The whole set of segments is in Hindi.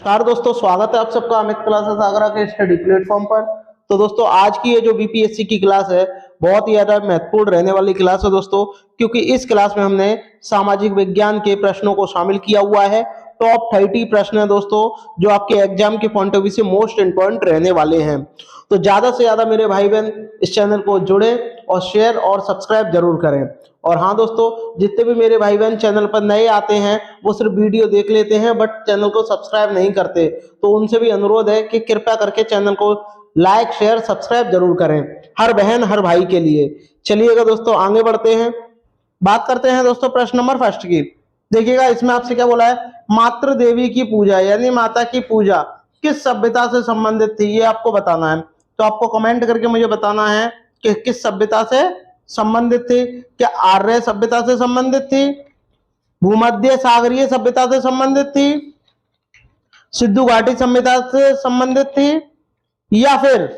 नमस्कार दोस्तों, स्वागत है आप सबका अमित क्लासेस आगरा के स्टडी प्लेटफॉर्म पर। तो दोस्तों आज की ये जो बीपीएससी की क्लास है बहुत ही ज्यादा महत्वपूर्ण रहने वाली क्लास है दोस्तों, क्योंकि इस क्लास में हमने सामाजिक विज्ञान के प्रश्नों को शामिल किया हुआ है। टॉप 30 प्रश्न है दोस्तों जो आपके एग्जाम के पॉइंट ऑफ व्यू से मोस्ट इंपॉर्टेंट रहने वाले हैं। तो ज्यादा से ज्यादा मेरे भाई बहन इस चैनल को जुड़े और शेयर और सब्सक्राइब जरूर करें। और हाँ दोस्तों, जितने भी मेरे भाई बहन चैनल पर नए आते हैं वो सिर्फ वीडियो देख लेते हैं बट चैनल को सब्सक्राइब नहीं करते, तो उनसे भी अनुरोध है कि कृपया करके चैनल को लाइक शेयर सब्सक्राइब जरूर करें, हर बहन हर भाई के लिए। चलिएगा दोस्तों आगे बढ़ते हैं, बात करते हैं दोस्तों प्रश्न नंबर फर्स्ट की। देखिएगा इसमें आपसे क्या बोला है, मातृ देवी की पूजा यानी माता की पूजा किस सभ्यता से संबंधित थी, ये आपको बताना है। तो आपको कमेंट करके मुझे बताना है कि किस सभ्यता से संबंधित थी। क्या आर्य सभ्यता से संबंधित थी, भूमध्य सागरीय सभ्यता से संबंधित थी, सिंधु घाटी सभ्यता से संबंधित थी, या फिर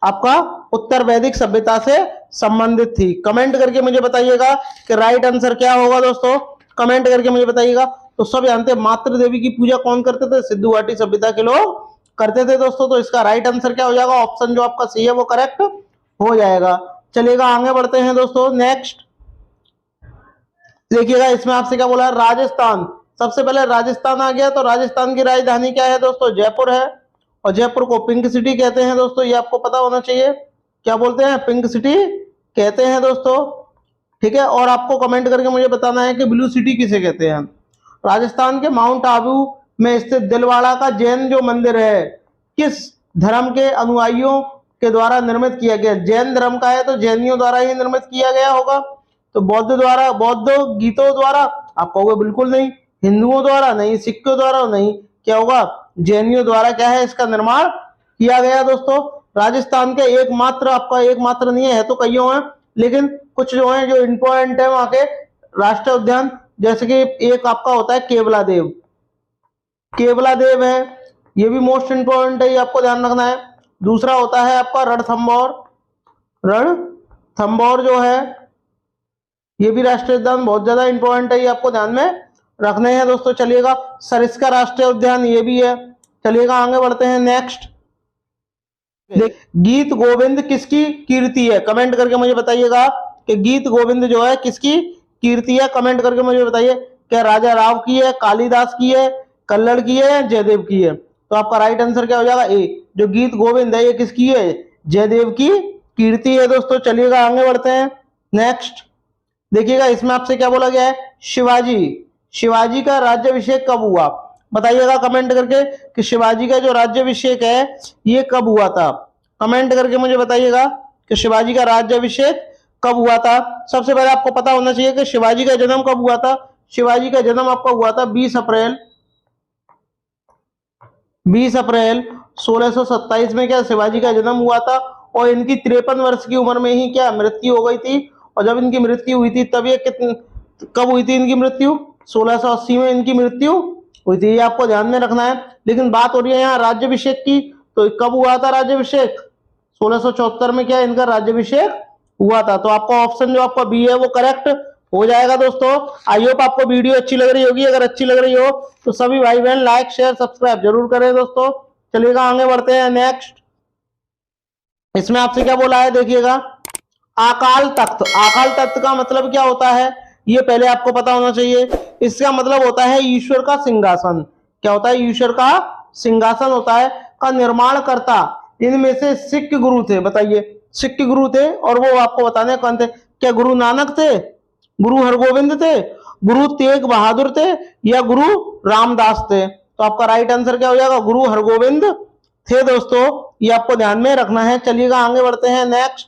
आपका उत्तर वैदिक सभ्यता से संबंधित थी। कमेंट करके मुझे बताइएगा कि राइट आंसर क्या होगा दोस्तों, कमेंट करके मुझे बताइएगा। तो सब जानते हैं मातृ देवी की पूजा कौन करते थे, सिंधु घाटी सभ्यता के लोग करते थे दोस्तों। तो इसका राइट आंसर क्या हो जाएगा, ऑप्शन जो आपका सी है वो करेक्ट हो जाएगा। चलिएगा आगे बढ़ते हैं दोस्तों नेक्स्ट। देखिएगा इसमें आपसे क्या बोला है, राजस्थान। सबसे पहले राजस्थान आ गया, तो राजस्थान की राजधानी क्या है दोस्तों, जयपुर है। और जयपुर को पिंक सिटी कहते हैं दोस्तों, ये आपको पता होना चाहिए। क्या बोलते हैं, पिंक सिटी कहते हैं दोस्तों, ठीक है। और आपको कमेंट करके मुझे बताना है कि ब्लू सिटी किसे कहते हैं। राजस्थान के माउंट आबू में स्थित दिलवाड़ा का जैन जो मंदिर है किस धर्म के अनुयायियों के द्वारा निर्मित किया गया, जैन धर्म का है तो जैनियों द्वारा ही निर्मित किया गया होगा। तो बौद्ध द्वारा, बौद्ध गीतों द्वारा, आप कहोगे बिल्कुल नहीं, हिंदुओं द्वारा नहीं, सिखों द्वारा नहीं, क्या होगा, जैनियों द्वारा क्या है इसका निर्माण किया गया दोस्तों। राजस्थान के एकमात्र, आपका एकमात्र नहीं है तो कईयों हैं, लेकिन कुछ जो है जो इंपॉर्टेंट है वहां के राष्ट्रीय उद्यान, जैसे कि एक आपका होता है केवला देव, केवला देव है, ये भी मोस्ट इंपॉर्टेंट है, ये आपको ध्यान रखना है। दूसरा होता है आपका रणथंभौर, रणथंभौर जो है ये भी राष्ट्रीय उद्यान बहुत ज्यादा इंपॉर्टेंट है, ये आपको ध्यान में रखने हैं दोस्तों। चलिएगा सरिस्का राष्ट्रीय उद्यान ये भी है। चलिएगा आगे बढ़ते हैं नेक्स्ट। गीत गोविंद किसकी कीर्ति है, कमेंट करके मुझे बताइएगा कि गीत गोविंद जो है किसकी कीर्ति है। कमेंट करके मुझे बताइए क्या राजा राव की है, कालिदास की है, कल्लड़ की है, जयदेव की है। तो आपका राइट आंसर क्या हो जाएगा, ए। जो गीत गोविंद है ये किसकी है, जयदेव की कीर्ति है दोस्तों। चलिएगा आगे बढ़ते हैं नेक्स्ट। देखिएगा इसमें आपसे क्या बोला गया है, शिवाजी, शिवाजी का राज्याभिषेक कब हुआ, बताइएगा कमेंट करके कि शिवाजी का जो राज्याभिषेक है ये कब हुआ था। कमेंट करके मुझे बताइएगा कि शिवाजी का राज्याभिषेक कब हुआ था। सबसे पहले आपको पता होना चाहिए कि शिवाजी का जन्म कब हुआ था। शिवाजी का जन्म आपका हुआ था 20 अप्रैल 1627 में क्या शिवाजी का जन्म हुआ था। और इनकी 53 वर्ष की उम्र में ही क्या मृत्यु हो गई थी। और जब इनकी मृत्यु हुई थी तब ये कब हुई थी इनकी मृत्यु, 1680 में इनकी मृत्यु हुई थी, ये आपको ध्यान में रखना है। लेकिन बात हो रही है यहाँ राज्याभिषेक की, तो कब हुआ था राज्याभिषेक, 1674 में क्या इनका राज्याभिषेक हुआ था। तो आपका ऑप्शन जो आपका बी है वो करेक्ट हो जाएगा दोस्तों। आई होप आपको वीडियो अच्छी लग रही होगी, अगर अच्छी लग रही हो तो सभी भाई बहन लाइक शेयर सब्सक्राइब जरूर करें दोस्तों। चलिएगा आगे बढ़ते हैं नेक्स्ट। इसमें आपसे क्या बोला है, देखिएगा अकाल तख्त। अकाल तख्त का मतलब क्या होता है ये पहले आपको पता होना चाहिए। इसका मतलब होता है ईश्वर का सिंहासन। क्या होता है, ईश्वर का सिंहासन होता है, का निर्माण करता इनमें से सिख गुरु थे। बताइए, सिख गुरु थे और वो आपको बताने कौन थे, क्या गुरु नानक थे, गुरु हरगोविंद थे, गुरु तेग बहादुर थे, या गुरु रामदास थे। तो आपका राइट आंसर क्या हो जाएगा, गुरु हरगोविंद थे दोस्तों, ये आपको ध्यान में रखना है। चलिएगा आगे बढ़ते हैं नेक्स्ट।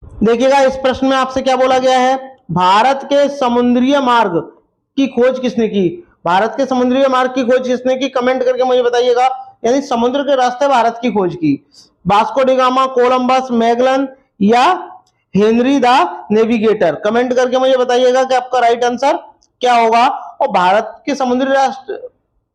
देखिएगा इस प्रश्न में आपसे क्या बोला गया है, भारत के समुद्रीय मार्ग की खोज किसने की। भारत के समुद्रीय मार्ग की खोज किसने की, कमेंट करके मुझे बताइएगा। यानी समुद्र के रास्ते भारत की खोज की, Vasco D gamma, Columbus, Magellan या हेनरी द नेविगेटर। कमेंट करके मुझे बताइएगा कि आपका राइट आंसर क्या होगा। और भारत के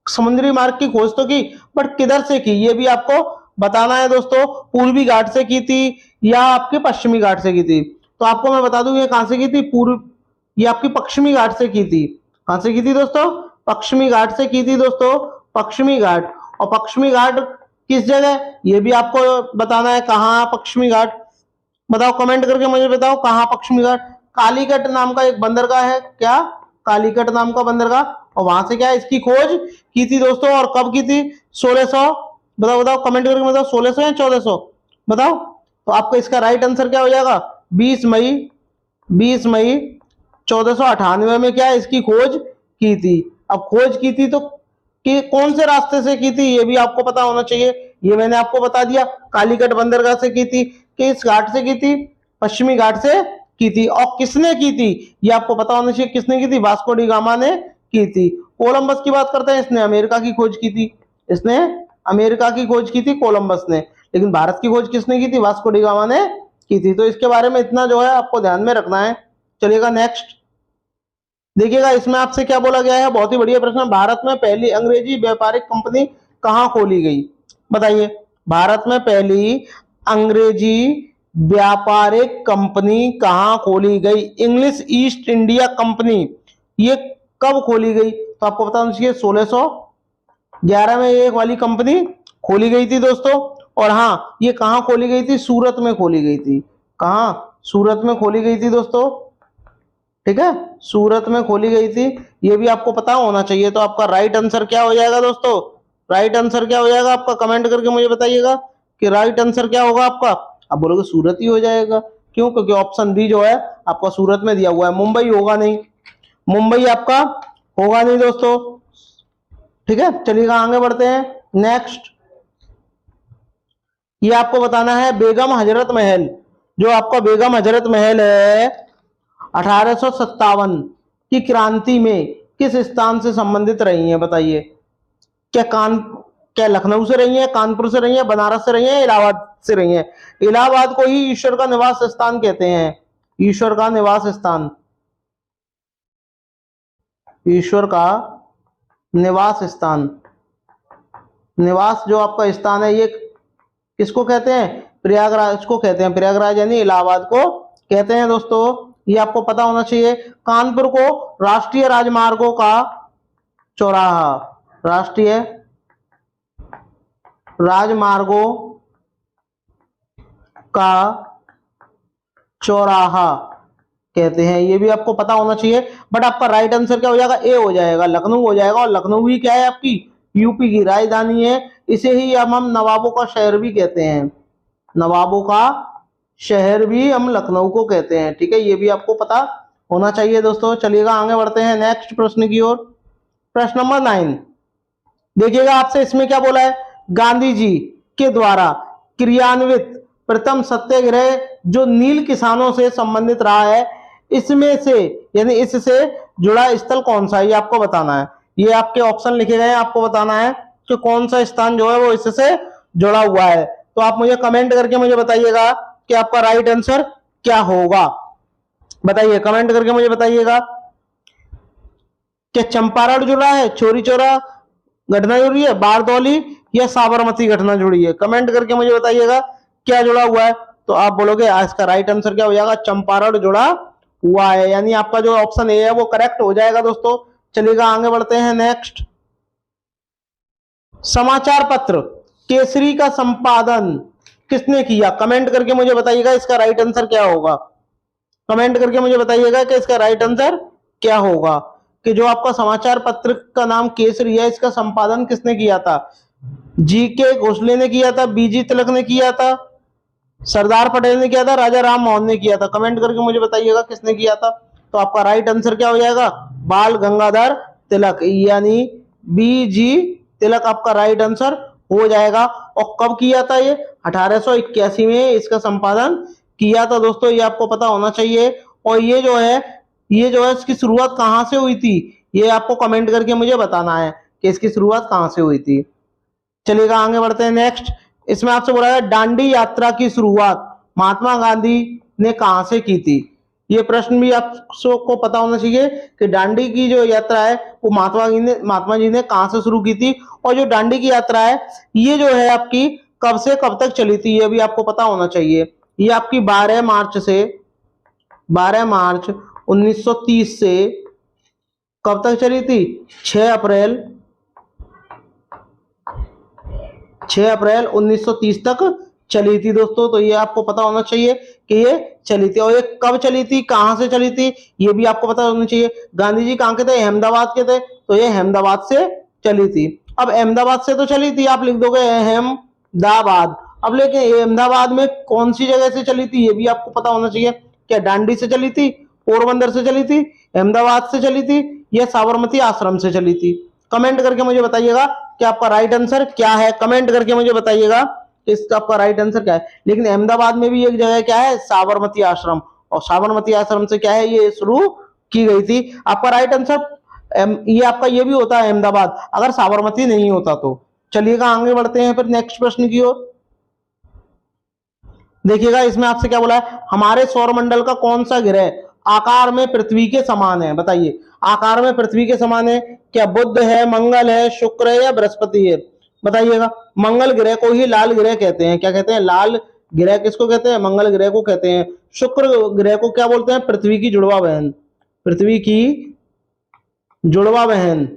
समुद्री मार्ग की खोज तो की, बट किधर से की ये भी आपको बताना है दोस्तों। पूर्वी घाट से की थी या आपके पश्चिमी घाट से की थी। तो आपको मैं बता दूं ये कहां से की थी, पूर्व, ये आपकी पश्चिमी घाट से की थी। कहां से की थी दोस्तों, पश्चिमी घाट से की थी दोस्तों, पश्चिमी घाट। और पश्चिमी घाट किस जगह, ये भी आपको बताना है, कहाँ पश्चिमी घाट, बताओ कमेंट करके मुझे बताओ कहाँ पश्चिमी घाट। कालीकट नाम का एक बंदरगाह है, क्या, कालीकट नाम का बंदरगाह, और वहां से क्या है इसकी खोज की थी दोस्तों। और कब की थी, 1600, बताओ बताओ कमेंट करके बताओ, 1600 या 1400, बताओ। तो आपका इसका राइट आंसर क्या हो जाएगा, 20 मई, 20 मई 1498 में क्या है इसकी खोज की थी। अब खोज की थी तो कि कौन से रास्ते से की थी ये भी आपको पता होना चाहिए, ये मैंने आपको बता दिया, कालीकट बंदरगाह से की थी, किस घाट से की थी, पश्चिमी घाट से की थी। और किसने की थी ये आपको पता होना चाहिए, किसने की थी, वास्को डी गामा ने की थी। कोलंबस की बात करते हैं, इसने अमेरिका की खोज की थी, इसने अमेरिका की खोज की थी कोलंबस ने, लेकिन भारत की खोज किसने की थी, वास्को डी गामा ने की थी। तो इसके बारे में इतना जो है आपको ध्यान में रखना है। चलिएगा नेक्स्ट देखिएगा, इसमें आपसे क्या बोला गया है, बहुत ही बढ़िया प्रश्न। भारत में पहली अंग्रेजी व्यापारिक कंपनी कहाँ खोली गई, बताइए। भारत में पहली अंग्रेजी व्यापारिक कंपनी कहाँ खोली गई, इंग्लिश ईस्ट इंडिया कंपनी, ये कब खोली गई, तो आपको पता होना चाहिए 1611 में ये वाली कंपनी खोली गई थी दोस्तों। और हाँ, ये कहाँ खोली गई थी, सूरत में खोली गई थी, कहाँ, सूरत में खोली गई थी दोस्तों, ठीक है, सूरत में खोली गई थी, ये भी आपको पता होना चाहिए। तो आपका राइट आंसर क्या हो जाएगा दोस्तों, राइट आंसर क्या हो जाएगा आपका, कमेंट करके मुझे बताइएगा कि राइट आंसर क्या होगा आपका। आप बोलोगे सूरत ही हो जाएगा, क्यों, क्योंकि ऑप्शन बी जो है आपका सूरत में दिया हुआ है, मुंबई होगा नहीं, मुंबई आपका होगा नहीं दोस्तों, ठीक है। चलिएगा आगे बढ़ते हैं नेक्स्ट। ये आपको बताना है बेगम हजरत महल, जो आपका बेगम हजरत महल है 1857 की क्रांति में किस स्थान से संबंधित रही है, बताइए। क्या लखनऊ से रही है, कानपुर से रही है, बनारस से रही है, इलाहाबाद से रही है। इलाहाबाद को ही ईश्वर का निवास स्थान कहते हैं, ईश्वर का निवास स्थान, ईश्वर का निवास स्थान, निवास जो आपका स्थान है ये किसको कहते हैं, प्रयागराज को कहते हैं, प्रयागराज यानी इलाहाबाद को कहते हैं दोस्तों, ये आपको पता होना चाहिए। कानपुर को राष्ट्रीय राजमार्गों का चौराहा, राष्ट्रीय राजमार्गों का चौराहा कहते हैं, ये भी आपको पता होना चाहिए। बट आपका राइट आंसर क्या हो जाएगा, ए हो जाएगा, लखनऊ हो जाएगा। और लखनऊ ही क्या है आपकी यूपी की राजधानी है, इसे ही हम नवाबों का शहर भी कहते हैं, नवाबों का शहर भी हम लखनऊ को कहते हैं, ठीक है, ये भी आपको पता होना चाहिए दोस्तों। चलिएगा आगे बढ़ते हैं नेक्स्ट प्रश्न की ओर। प्रश्न नंबर 9 देखिएगा, आपसे इसमें क्या बोला है, गांधी जी के द्वारा क्रियान्वित प्रथम सत्याग्रह जो नील किसानों से संबंधित रहा है, इसमें से यानी इससे जुड़ा स्थल कौन सा है, ये आपको बताना है। ये आपके ऑप्शन लिखे गए हैं, आपको बताना है कि कौन सा स्थान जो है वो इससे जुड़ा हुआ है। तो आप मुझे कमेंट करके मुझे बताइएगा कि आपका राइट आंसर क्या होगा, बताइए कमेंट करके मुझे बताइएगा। क्या चंपारण जुड़ा है, चोरी चौरा घटना जुड़ी है, बारदौली या साबरमती घटना जुड़ी है, कमेंट करके मुझे बताइएगा क्या जुड़ा हुआ है। तो आप बोलोगे इसका राइट आंसर क्या हो जाएगा, चंपारण जुड़ा हुआ है, यानी आपका जो ऑप्शन ए है वो करेक्ट हो जाएगा दोस्तों। चलिएगा आगे बढ़ते हैं नेक्स्ट। समाचार पत्र केसरी का संपादन किसने किया, कमेंट करके मुझे बताइएगा इसका राइट आंसर क्या होगा, कमेंट करके मुझे बताइएगा कि इसका राइट आंसर क्या होगा। कि जो आपका समाचार पत्र का नाम केसरी है, इसका संपादन किसने किया था, जीके घोषले ने किया था, बीजी तिलक ने किया था, सरदार पटेल ने किया था, राजा राम मोहन ने किया था, कमेंट करके मुझे बताइएगा किसने किया था। तो आपका राइट आंसर क्या हो जाएगा, बाल गंगाधर तिलक, यानी बीजी तिलक आपका राइट आंसर हो जाएगा। और कब किया था ये, 1881 में इसका संपादन किया था दोस्तों, ये आपको पता होना चाहिए। और ये जो है इसकी शुरुआत कहां से हुई थी, ये आपको कमेंट करके मुझे बताना है कि इसकी शुरुआत कहां से हुई थी। चलिएगा आगे बढ़ते हैं नेक्स्ट। इसमें आपसे बोला है दांडी यात्रा की शुरुआत महात्मा गांधी ने कहां से की थी, ये प्रश्न भी आपको पता होना चाहिए कि दांडी की जो यात्रा है वो महात्मा जी ने कहां से शुरू की थी। और जो दांडी की यात्रा है ये जो है आपकी कब से कब तक चली थी, ये भी आपको पता होना चाहिए। ये आपकी 12 मार्च 1930 से कब तक चली थी? 6 अप्रैल 1930 तक चली थी दोस्तों। तो ये आपको पता होना चाहिए कि ये चली थी। और ये कब चली थी, कहां से चली थी, ये भी आपको पता होना चाहिए। गांधी जी कहां के थे? अहमदाबाद के थे। तो ये अहमदाबाद से चली थी। अब अहमदाबाद से तो चली थी, आप लिख दोगे अहमदाबाद। अब लेकिन अहमदाबाद में कौन सी जगह से चली थी, ये भी आपको पता होना चाहिए। क्या दांडी से चली थी, पोरबंदर से चली थी, अहमदाबाद से चली थी, या साबरमती आश्रम से चली थी? कमेंट करके मुझे बताइएगा कि आपका राइट आंसर क्या है। कमेंट करके मुझे बताइएगा कि इसका आपका राइट आंसर क्या है। लेकिन अहमदाबाद में भी एक जगह क्या है? साबरमती आश्रम। और साबरमती आश्रम से क्या है, ये शुरू की गई थी। आपका राइट आंसर ये आपका ये भी होता है अहमदाबाद, अगर साबरमती नहीं होता तो। चलिएगा आगे बढ़ते हैं फिर नेक्स्ट प्रश्न की ओर। देखिएगा इसमें आपसे क्या बोला है, हमारे सौरमंडल का कौन सा ग्रह आकार में पृथ्वी के समान है? बताइए, आकार में पृथ्वी के समान है। क्या बुध है, मंगल है, शुक्र है, या बृहस्पति है? बताइएगा। मंगल ग्रह को ही लाल ग्रह कहते हैं। क्या कहते हैं? लाल ग्रह किसको कहते हैं? मंगल ग्रह को कहते हैं। शुक्र ग्रह को क्या बोलते हैं? पृथ्वी की जुड़वा बहन। पृथ्वी की जुड़वा बहन,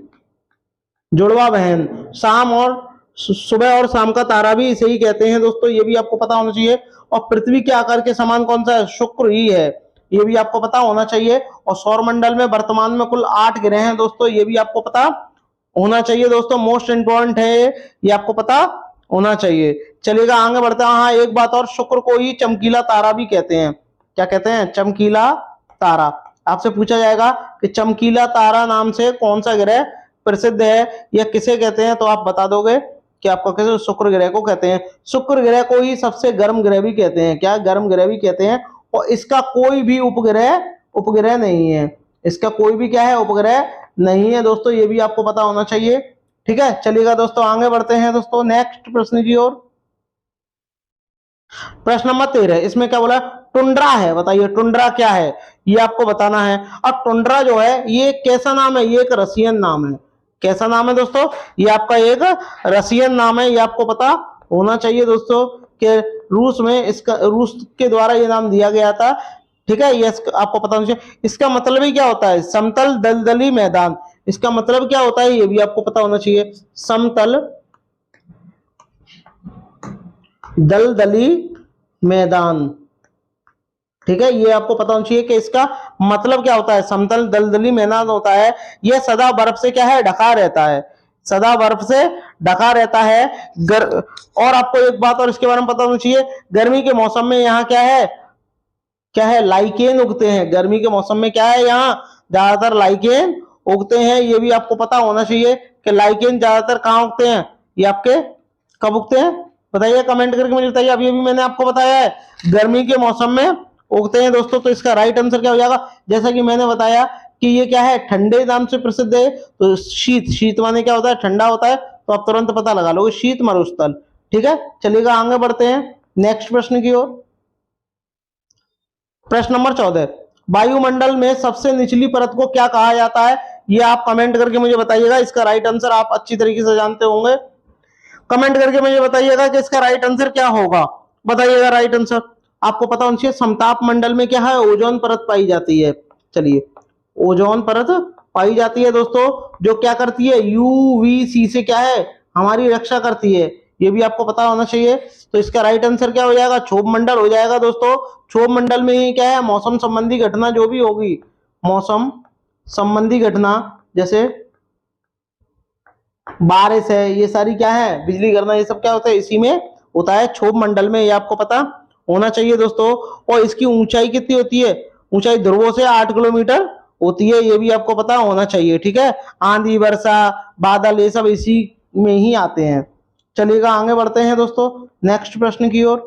जुड़वा बहन। शाम और सुबह और शाम का तारा भी इसे ही कहते हैं दोस्तों, ये भी आपको पता होना चाहिए। और पृथ्वी के आकार के समान कौन सा है? शुक्र ही है, ये भी आपको पता होना चाहिए। और सौरमंडल में वर्तमान में कुल 8 ग्रह हैं दोस्तों, ये भी आपको पता होना चाहिए दोस्तों। मोस्ट इंपॉर्टेंट है ये आपको पता होना चाहिए। चलिएगा आगे बढ़ते हैं। हाँ, एक बात और, शुक्र को ही चमकीला तारा भी कहते हैं। क्या कहते हैं? चमकीला तारा। आपसे पूछा जाएगा कि चमकीला तारा नाम से कौन सा ग्रह प्रसिद्ध है, या किसे कहते हैं, तो आप बता दोगे कि आपको कैसे? शुक्र ग्रह को कहते हैं। शुक्र ग्रह को ही सबसे गर्म ग्रह भी कहते हैं। क्या? गर्म ग्रह भी कहते हैं। और इसका कोई भी उपग्रह नहीं है। इसका कोई भी क्या है? उपग्रह नहीं है दोस्तों, ये भी आपको पता होना चाहिए। ठीक है, चलिएगा दोस्तों आगे बढ़ते हैं दोस्तों नेक्स्ट प्रश्न की ओर। प्रश्न नंबर 13, इसमें क्या बोला? टुंड्रा है। बताइए टुंड्रा क्या है, ये आपको बताना है। और टुंड्रा जो है ये कैसा नाम है? ये एक रसियन नाम है। कैसा नाम है दोस्तों? ये आपका एक रसियन नाम है, ये आपको पता होना चाहिए दोस्तों कि रूस में रूस के द्वारा ये नाम दिया गया था। ठीक है, ये आपको पता होना चाहिए। इसका मतलब ही क्या होता है? समतल दलदली मैदान। इसका मतलब क्या होता है, ये भी आपको पता होना चाहिए। समतल दलदली मैदान। ठीक है, ये आपको पता होना चाहिए कि इसका मतलब क्या होता है। समतल दलदली मैदान होता है, यह सदा बर्फ से क्या है? ढका रहता है। सदा बर्फ से ढका रहता है। और आपको एक बात और इसके बारे में पता होना चाहिए, गर्मी के मौसम में यहाँ क्या है? क्या है? लाइकेन उगते हैं। गर्मी के मौसम में क्या है? यहाँ ज्यादातर लाइकेन उगते हैं। ये भी आपको पता होना चाहिए कि लाइकेन ज्यादातर कहाँ उगते हैं, ये आपके कब उगते हैं? बताइए कमेंट करके मुझे बताइए। अभी अभी मैंने आपको बताया है गर्मी के मौसम में उगते हैं दोस्तों। तो इसका राइट आंसर क्या हो जाएगा? जैसा कि मैंने बताया कि ये क्या है? ठंडे नाम से प्रसिद्ध है। तो शीत, शीत माने क्या होता है? ठंडा होता है। तो आप तुरंत पता लगा लोगे, शीत मरुस्थल। ठीक है, चलिएगा आगे बढ़ते हैं नेक्स्ट प्रश्न की ओर। प्रश्न नंबर 14, वायुमंडल में सबसे निचली परत को क्या कहा जाता है? ये आप कमेंट करके मुझे बताइएगा। इसका राइट आंसर आप अच्छी तरीके से जानते होंगे। कमेंट करके मुझे बताइएगा कि इसका राइट आंसर क्या होगा। बताइएगा राइट आंसर। आपको पता होना चाहिए समताप मंडल में क्या है? ओजोन परत पाई जाती है। चलिए, ओजोन परत पाई जाती है दोस्तों, जो क्या करती है? यूवीसी से क्या है? हमारी रक्षा करती है। ये भी आपको पता होना चाहिए। तो इसका राइट आंसर क्या हो जाएगा? क्षोभ मंडल हो जाएगा दोस्तों। क्षोभ मंडल में ही क्या है? मौसम संबंधी घटना जो भी होगी, मौसम संबंधी घटना जैसे बारिश है, ये सारी क्या है? बिजली गिरना, ये सब क्या होता है? इसी में होता है, क्षोभ मंडल में। ये आपको पता होना चाहिए दोस्तों। और इसकी ऊंचाई कितनी होती है? ऊंचाई ध्रुवों से 8 किलोमीटर होती है, ये भी आपको पता होना चाहिए। ठीक है, आंधी, वर्षा, बादल, ये सब इसी में ही आते हैं। चलिएगा आगे बढ़ते हैं दोस्तों नेक्स्ट प्रश्न की ओर।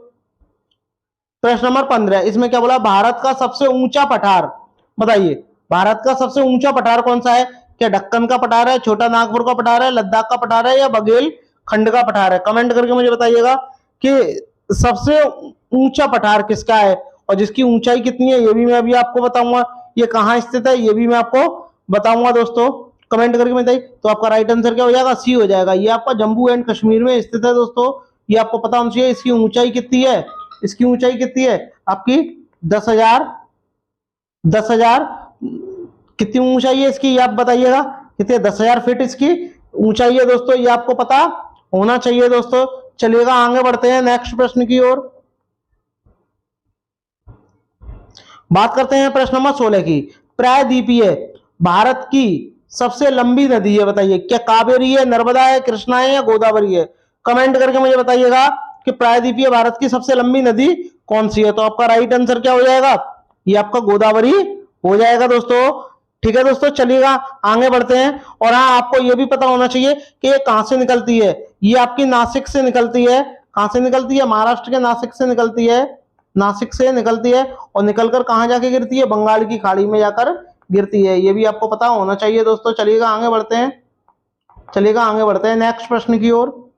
प्रश्न नंबर 15, इसमें क्या बोला? भारत का सबसे ऊंचा पठार। बताइए, भारत का सबसे ऊंचा पठार कौन सा है? क्या दक्कन का पठार है, छोटा नागपुर का पठार है, लद्दाख का पठार है, या बघेल खंड का पठार है? कमेंट करके मुझे बताइएगा कि सबसे ऊंचा पठार किसका है और जिसकी ऊंचाई कितनी है, ये भी मैं अभी आपको बताऊंगा। ये कहाँ स्थित है, ये भी मैं आपको बताऊंगा दोस्तों। कमेंट करके बताइए। तो आपका राइट आंसर क्या हो जाएगा? सी हो जाएगा। ये आपका जम्मू एंड कश्मीर में स्थित है दोस्तों। ये आपको पता होना चाहिए। इसकी ऊंचाई कितनी है? इसकी ऊंचाई कितनी है आपकी? 10,000 कितनी ऊंचाई है इसकी, ये आप बताइएगा। कितने 10,000 फीट इसकी ऊंचाई है दोस्तों, ये आपको पता होना चाहिए दोस्तों। चलिएगा आगे बढ़ते हैं नेक्स्ट प्रश्न की ओर। बात करते हैं प्रश्न नंबर 16 की। प्रायद्वीपीय भारत की सबसे लंबी नदी है, बताइए क्या कावेरी है, नर्मदा है, कृष्णा है या गोदावरी है। कमेंट करके मुझे बताइएगा कि प्रायद्वीपीय भारत की सबसे लंबी नदी कौन सी है। तो आपका राइट आंसर क्या हो जाएगा, ये आपका गोदावरी हो जाएगा दोस्तों। ठीक है दोस्तों, चलिएगा आगे बढ़ते हैं। और हाँ, आपको यह भी पता होना चाहिए कि ये कहां से निकलती है। ये आपकी नासिक से निकलती है। कहां से निकलती है, महाराष्ट्र के नासिक से निकलती है। नासिक से निकलती है और निकलकर कहां जाके गिरती है, बंगाल की खाड़ी में जाकर गिरती है। ये भी आपको पता होना चाहिए दोस्तों। चलिएगा आगे बढ़ते हैं, चलिएगा आगे बढ़ते हैं नेक्स्ट प्रश्न की ओर।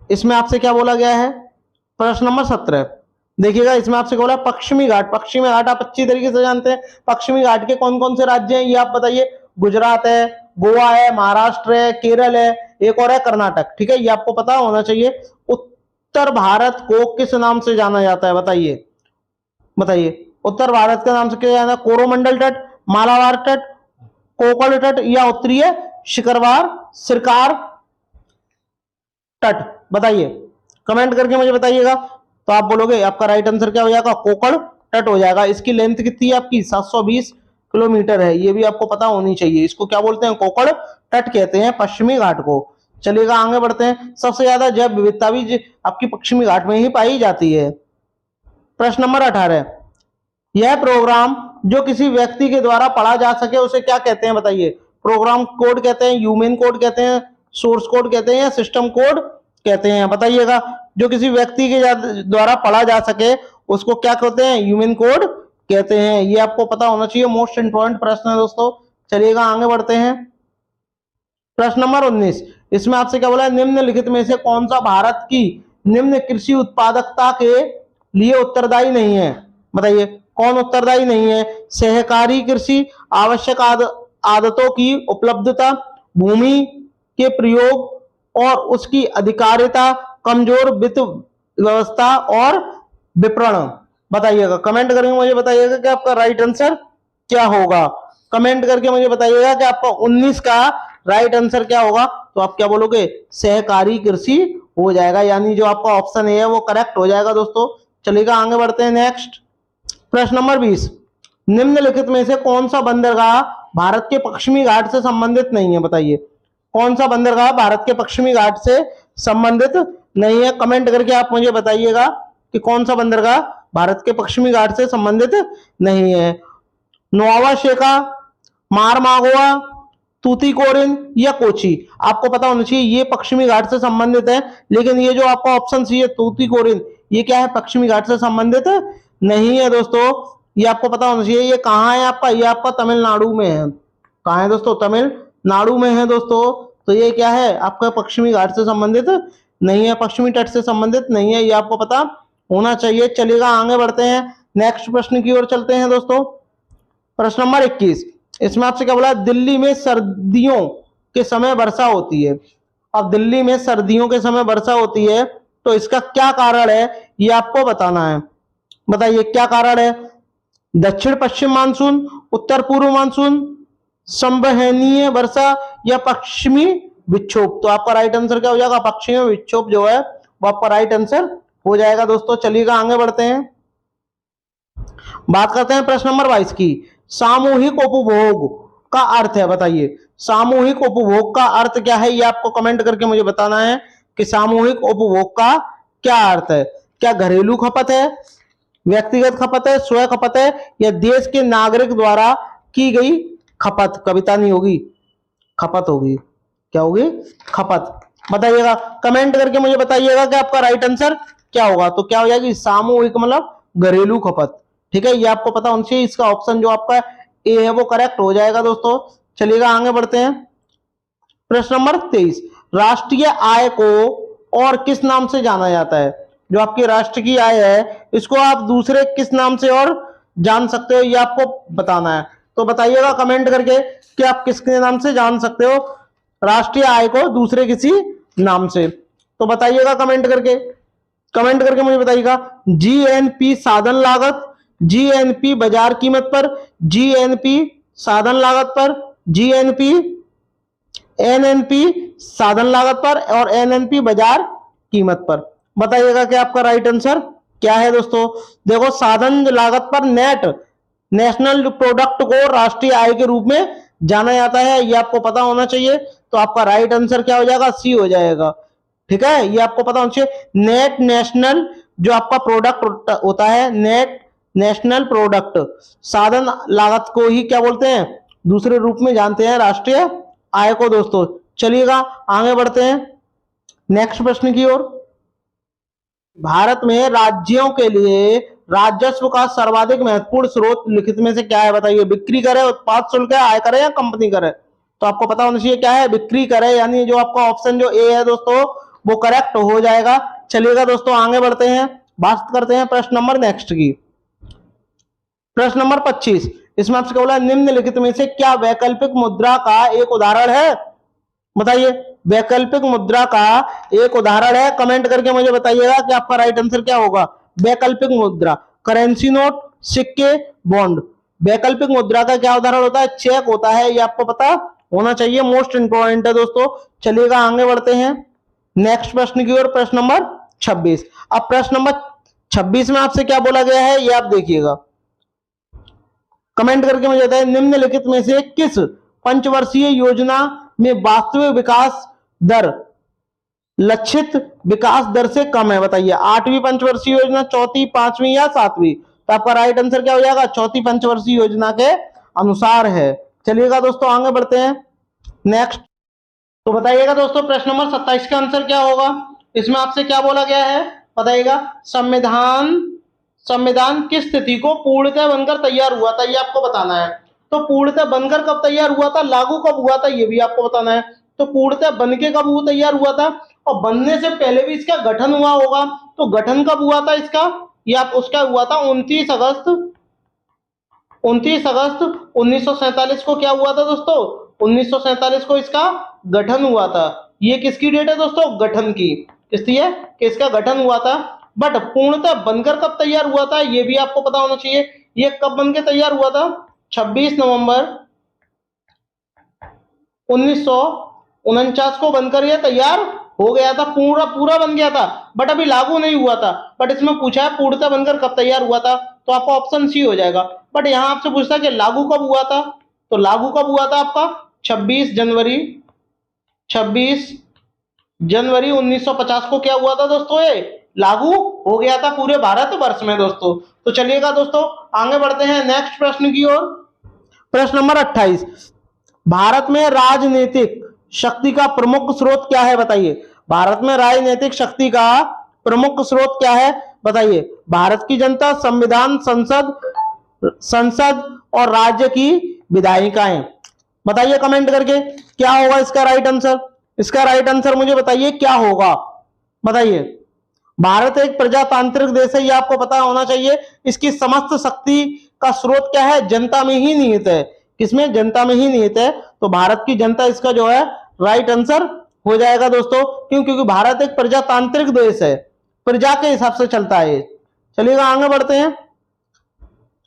इसमें आपसे क्या बोला गया है, प्रश्न नंबर 17। देखिएगा इसमें आपसे बोला पश्चिमी घाट। पश्चिमी घाट आप अच्छी तरीके से जानते हैं। पश्चिमी घाट के कौन कौन से राज्य हैं ये आप बताइए। गुजरात है, गोवा है, महाराष्ट्र है, केरल है, एक और है कर्नाटक। ठीक है, ये आपको पता होना चाहिए। उत्तर भारत को किस नाम से जाना जाता है, बताइए बताइए। उत्तर भारत के नाम से क्या जाना है, कोरोमंडल तट, मालाबार तट, कोकण तट या उत्तरीय शिखरवार सिरकार तट, बताइए कमेंट करके मुझे बताइएगा। तो आप बोलोगे आपका राइट आंसर क्या हो जाएगा, कोकण तट हो जाएगा। इसकी लेंथ कितनी है आपकी, 720 किलोमीटर है। ये भी आपको पता होनी चाहिए। इसको क्या बोलते हैं, कोकण तट कहते हैं पश्चिमी घाट को। चलिएगा आगे बढ़ते हैं। सबसे ज्यादा जैव विविधता भी आपकी पश्चिमी घाट में ही पाई जाती है। प्रश्न नंबर 18। यह प्रोग्राम जो किसी व्यक्ति के द्वारा पढ़ा जा सके उसे क्या कहते हैं, बताइए। प्रोग्राम कोड कहते हैं, ह्यूमन कोड कहते हैं, सोर्स कोड कहते हैं या सिस्टम कोड कहते हैं, बताइएगा। जो किसी व्यक्ति के द्वारा पढ़ा जा सके उसको क्या कहते हैं, ह्यूमन कोड कहते हैं। ये आपको पता होना चाहिए। मोस्ट इंपॉर्टेंट प्रश्न है दोस्तों। चलिएगा आगे बढ़ते हैं। प्रश्न नंबर 19। इसमें आपसे क्या बोला है, निम्नलिखित में से कौन सा भारत की निम्न कृषि उत्पादकता के लिए उत्तरदायी नहीं है, बताइए कौन उत्तरदायी नहीं है। सहकारी कृषि, आवश्यक आदतों की उपलब्धता, भूमि के प्रयोग और उसकी अधिकारिता, कमजोर वित्त व्यवस्था और विपणन, बताइएगा। कमेंट करके मुझे बताइएगा कि आपका राइट आंसर क्या होगा। कमेंट करके मुझे बताइएगा कि आपका 19 का राइट आंसर क्या होगा। तो आप क्या बोलोगे, सहकारी कृषि हो जाएगा, यानी जो आपका ऑप्शन है वो करेक्ट हो जाएगा दोस्तों। चलिएगा आगे बढ़ते हैं नेक्स्ट। प्रश्न नंबर 20। निम्नलिखित में से कौन सा बंदरगाह भारत के पश्चिमी घाट से संबंधित नहीं है, बताइए कौन सा बंदरगाह भारत के पश्चिमी घाट से संबंधित नहीं है। कमेंट करके आप मुझे बताइएगा कि कौन सा बंदरगाह भारत के पश्चिमी घाट से संबंधित नहीं है। नोवा शेका, मारमागोआ, तूतीकोरिन या कोची। आपको पता होना चाहिए ये पश्चिमी घाट से संबंधित है, लेकिन ये जो आपका ऑप्शन सी है तूतीकोरिन, ये क्या है, पश्चिमी घाट से संबंधित नहीं है दोस्तों। ये आपको पता होना चाहिए। ये कहाँ है आपका, ये आपका तमिलनाडु में है। कहाँ है दोस्तों, तमिलनाडु में है दोस्तों। तो ये क्या है, आपका पश्चिमी घाट से संबंधित नहीं है, पश्चिमी तट से संबंधित नहीं है। ये आपको पता होना चाहिए। चलिएगा आगे बढ़ते हैं, नेक्स्ट प्रश्न की ओर चलते हैं दोस्तों। प्रश्न नंबर 21। इसमें आपसे क्या बोला, दिल्ली में सर्दियों के समय वर्षा होती है। अब दिल्ली में सर्दियों के समय वर्षा होती है तो इसका क्या कारण है, ये आपको बताना है। बताइए क्या कारण है। दक्षिण पश्चिम मानसून, उत्तर पूर्व मानसून, संवहनीय वर्षा या पश्चिमी विक्षोभ। तो आपका राइट आंसर क्या हो जाएगा, पश्चिमी विक्षोभ जो है वो आपका राइट आंसर हो जाएगा दोस्तों। चलिएगा आगे बढ़ते हैं। बात करते हैं प्रश्न नंबर 22 की। सामूहिक उपभोग का अर्थ है, बताइए सामूहिक उपभोग का अर्थ क्या है। ये आपको कमेंट करके मुझे बताना है कि सामूहिक उपभोग का क्या अर्थ है। क्या घरेलू खपत है, व्यक्तिगत खपत है, स्वयं खपत है या देश के नागरिक द्वारा की गई खपत। कविता नहीं होगी, खपत होगी। क्या होगी, खपत। बताइएगा कमेंट करके मुझे बताइएगा कि आपका राइट आंसर क्या होगा। तो क्या हो जाएगी, सामूहिक मतलब घरेलू खपत। ठीक है, ये आपको पता होना चाहिए। इसका ऑप्शन जो आपका ए है वो करेक्ट हो जाएगा दोस्तों। चलिएगा आगे बढ़ते हैं। प्रश्न नंबर 23। राष्ट्रीय आय को और किस नाम से जाना जाता है। जो आपकी राष्ट्र की आय है इसको आप दूसरे किस नाम से और जान सकते हो, ये आपको बताना है। तो बताइएगा कमेंट करके कि आप किसके नाम से जान सकते हो राष्ट्रीय आय को दूसरे किसी नाम से। तो बताइएगा कमेंट करके मुझे बताइएगा। जीएनपी साधन लागत, जीएनपी बाजार कीमत पर, जीएनपी साधन लागत पर, जीएनपी, एनएनपी साधन लागत पर और एनएनपी बाजार कीमत पर। बताइएगा कि आपका राइट आंसर क्या है दोस्तों। देखो, साधन लागत पर नेट नेशनल प्रोडक्ट को राष्ट्रीय आय के रूप में जाना जाता है, ये आपको पता होना चाहिए। तो आपका राइट आंसर क्या हो जाएगा, सी हो जाएगा। ठीक है, ये आपको पता होना चाहिए। नेट नेशनल जो आपका प्रोडक्ट होता है, नेट नेशनल प्रोडक्ट, साधन लागत को ही क्या बोलते हैं, दूसरे रूप में जानते हैं राष्ट्रीय आय को दोस्तों। चलिएगा आगे बढ़ते हैं नेक्स्ट प्रश्न की ओर। भारत में राज्यों के लिए राजस्व का सर्वाधिक महत्वपूर्ण स्रोत लिखित में से क्या है, बताइए। बिक्री कर है, उत्पाद शुल्क है, आयकर है या कंपनी कर है। तो आपको पता होना चाहिए क्या है, बिक्री कर है, यानी जो आपका ऑप्शन जो ए है दोस्तों वो करेक्ट हो जाएगा। चलिएगा दोस्तों आगे बढ़ते हैं, बात करते हैं प्रश्न नंबर नेक्स्ट की। प्रश्न नंबर 25, इसमें आपसे बोला निम्नलिखित में से क्या वैकल्पिक मुद्रा का एक उदाहरण है, बताइए। वैकल्पिक मुद्रा का एक उदाहरण है, कमेंट करके मुझे बताइएगा कि आपका राइट आंसर क्या होगा। वैकल्पिक मुद्रा, करेंसी नोट, सिक्के, बॉन्ड। वैकल्पिक मुद्रा का क्या उदाहरण होता है, चेक होता है, ये आपको पता होना चाहिए, मोस्ट इंपॉर्टेंट है दोस्तों। चलिएगा आगे बढ़ते हैं नेक्स्ट प्रश्न की ओर, प्रश्न नंबर 26। अब प्रश्न नंबर 26 में आपसे क्या बोला गया है, ये आप देखिएगा, कमेंट करके मुझे बताइए। निम्नलिखित में से किस पंचवर्षीय योजना में वास्तविक विकास दर लक्षित विकास दर से कम है, बताइए। 8वीं पंचवर्षीय योजना, चौथी, 5वीं या 7वीं। तो आपका राइट आंसर क्या हो जाएगा, चौथी पंचवर्षीय योजना के अनुसार है। चलिएगा दोस्तों आगे बढ़ते हैं नेक्स्ट। तो बताइएगा दोस्तों प्रश्न नंबर 27 का आंसर क्या होगा। इसमें आपसे क्या बोला गया है, बताइएगा। संविधान किस तिथि को पूर्णतः बनकर तैयार हुआ था, ये आपको बताना है। तो पूर्णतः बनकर कब तैयार हुआ था, लागू कब हुआ था, ये भी आपको बताना है। तो पूर्णतः बनके कब वो तैयार हुआ था, और बनने से पहले भी इसका गठन हुआ होगा। तो गठन कब हुआ था इसका, ये आप उसका हुआ था 29 अगस्त 1947 को। क्या हुआ था दोस्तों, 1947 को इसका गठन हुआ था। ये किसकी डेट है दोस्तों, गठन की, किसकी है, किसका गठन हुआ था। बट पूर्णतः बनकर कब तैयार हुआ था, ये भी आपको पता होना चाहिए। ये कब बनकर तैयार हुआ था, 26 नवंबर 1949 को बनकर यह तैयार हो गया था, पूरा बन गया था, बट अभी लागू नहीं हुआ था। बट इसमें पूछा है पूर्णतः बनकर कब तैयार हुआ था, तो आपका ऑप्शन सी हो जाएगा। बट यहां आपसे पूछता है कि लागू कब हुआ था, तो लागू कब हुआ था आपका 26 जनवरी 1950 को क्या हुआ था दोस्तों, ये लागू हो गया था पूरे भारत वर्ष में दोस्तों। तो चलिएगा दोस्तों आगे बढ़ते हैं नेक्स्ट प्रश्न की ओर। प्रश्न नंबर 28, भारत में राजनीतिक शक्ति का प्रमुख स्रोत क्या है, बताइए। भारत में राजनीतिक शक्ति का प्रमुख स्रोत क्या है, बताइए। भारत की जनता, संविधान, संसद और राज्य की विधायिकाएं। बताइए कमेंट करके क्या होगा इसका राइट आंसर। इसका राइट आंसर मुझे बताइए क्या होगा, बताइए। भारत एक प्रजातांत्रिक देश है, ये आपको पता होना चाहिए। इसकी समस्त शक्ति का स्रोत क्या है, जनता में ही निहित है। किसमें, जनता में ही निहित है। तो भारत की जनता इसका जो है राइट आंसर हो जाएगा दोस्तों। क्यों, क्योंकि भारत एक प्रजातांत्रिक देश है, प्रजा के हिसाब से चलता है। चलिएगा आगे बढ़ते हैं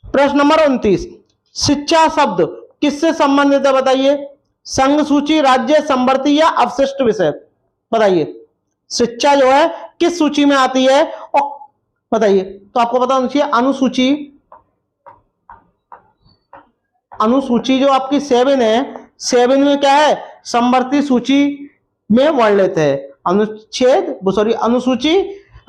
प्रश्न नंबर 29, शिक्षा शब्द किससे संबंधित है, बताइए। संघ सूची, राज्य, संवर्ती या अवशिष्ट विषय, बताइए। शिक्षा जो है किस सूची में आती है, और बताइए। तो आपको पता होना चाहिए अनुसूची जो आपकी 7 है, 7 में क्या है, संवर्ती सूची में वर्णित है। अनुसूची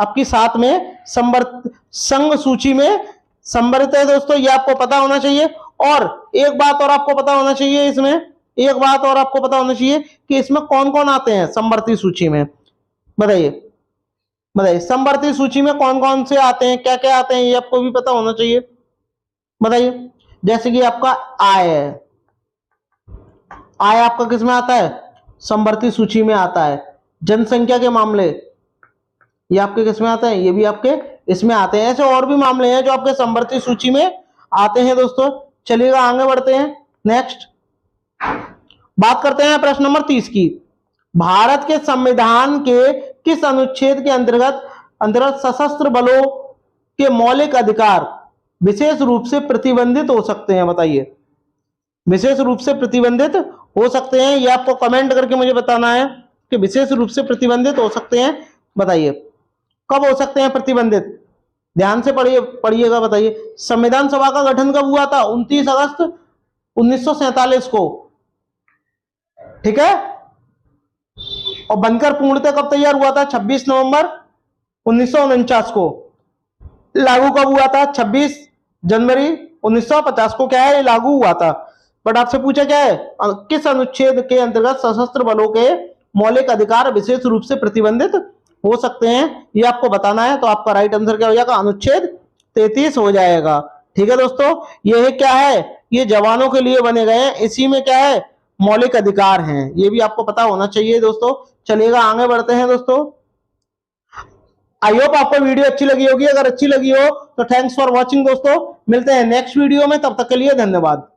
आपकी 7 में संघ सूची में संवर्धित है दोस्तों, ये आपको पता होना चाहिए। और एक बात और आपको पता होना चाहिए, इसमें एक बात और आपको पता होना चाहिए कि इसमें कौन कौन आते हैं संवर्ती सूची में, बताइए। संवर्ती सूची में कौन कौन से आते हैं, क्या क्या आते हैं, ये आपको भी पता होना चाहिए, बताइए। जैसे कि आपका आय है, आय आपका किस में आता है, संवर्ती सूची में आता है। जनसंख्या के मामले ये आपके किस में आते हैं, ये भी आपके इसमें आते हैं। ऐसे और भी मामले हैं जो आपके संवर्ती सूची में आते हैं दोस्तों। चलिएगा आगे बढ़ते हैं नेक्स्ट, बात करते हैं प्रश्न नंबर 30 की। भारत के संविधान के किस अनुच्छेद के अंतर्गत सशस्त्र बलों के मौलिक अधिकार विशेष रूप से प्रतिबंधित हो सकते हैं, बताइए। विशेष रूप से प्रतिबंधित हो सकते हैं, ये आपको कमेंट करके मुझे बताना है कि विशेष रूप से प्रतिबंधित हो सकते हैं। बताइए कब हो सकते हैं प्रतिबंधित, ध्यान से पढ़िएगा। बताइए संविधान सभा का गठन कब हुआ था? 29 अगस्त 1947 को, ठीक है। और बनकर पूर्णतः कब तैयार हुआ था? 26 नवंबर 1949 को। लागू कब हुआ था? 26 जनवरी 1950 को क्या है ये लागू हुआ था। बट आपसे पूछा क्या है, किस अनुच्छेद के अंतर्गत सशस्त्र बलों के मौलिक अधिकार विशेष रूप से प्रतिबंधित हो सकते हैं, ये आपको बताना है। तो आपका राइट आंसर क्या हो जाएगा? अनुच्छेद 33 हो जाएगा। ठीक है दोस्तों, ये क्या है? ये जवानों के लिए बने गए हैं, इसी में क्या है? मौलिक अधिकार हैं, ये भी आपको पता होना चाहिए दोस्तों। चलिएगा आगे बढ़ते हैं दोस्तों। आई होप आपको वीडियो अच्छी लगी होगी, अगर अच्छी लगी हो तो थैंक्स फॉर वॉचिंग दोस्तों। मिलते हैं नेक्स्ट वीडियो में, तब तक के लिए धन्यवाद।